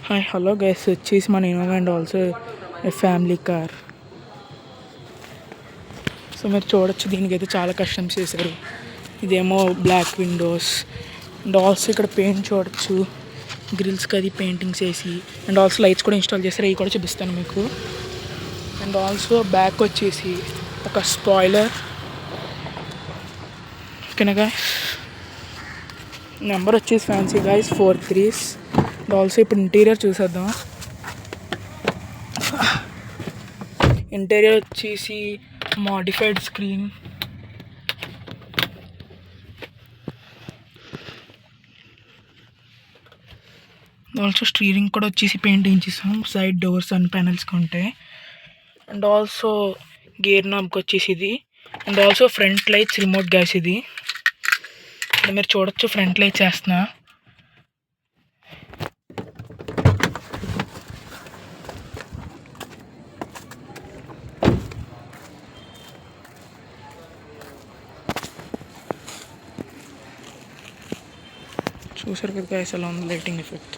Hi hello guys, వచ్చేసి మన Innova and also a family car. So మీరు చూడొచ్చు, దీనికైతే చాలా కస్టమ్స్ చేశారు. ఇదేమో బ్లాక్ విండోస్ అండ్ ఆల్సో ఇక్కడ పెయింట్ చూడొచ్చు, గ్రిల్స్కి అది పెయింటింగ్స్ వేసి అండ్ ఆల్సో లైట్స్ కూడా ఇన్స్టాల్ చేస్తారు. అవి కూడా చూపిస్తాను మీకు. అండ్ ఆల్సో బ్యాక్ వచ్చేసి ఒక స్పాయిలర్ ఓకేనా. నెంబర్ వచ్చేసి ఫ్యాన్సీ గైస్ 43. అండ్ ఆల్సో ఇప్పుడు ఇంటీరియర్ చూసేద్దాం. ఇంటీరియర్ వచ్చేసి మోడిఫైడ్ స్క్రీన్, ఆల్సో స్టీరింగ్ కూడా వచ్చేసి పెయింటింగ్ చేసాం. సైడ్ డోర్స్ అండ్ ప్యానల్స్కి ఉంటాయి. అండ్ ఆల్సో గేర్ నాబ్కి వచ్చేసి ఇది. And also front lights remote gas ఇది. మీరు చూడొచ్చు, ఫ్రంట్ లైట్ చేస్తున్నా. చూసారు కదా గైస్, ఎలా ఉంది లైటింగ్ ఎఫెక్ట్.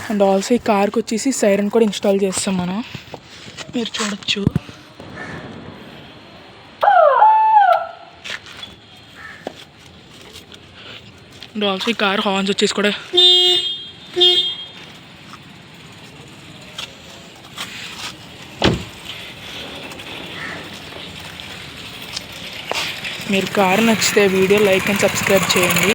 అండ్ ఆల్సో ఈ కార్కి వచ్చేసి సైరన్ కూడా ఇన్స్టాల్ చేస్తాం మనం, మీరు చూడొచ్చు. అండ్ ఆల్సో ఈ కార్ హార్న్స్ వచ్చేసి కూడా మీరు కార్ నచ్చితే వీడియో లైక్ అండ్ సబ్స్క్రైబ్ చేయండి.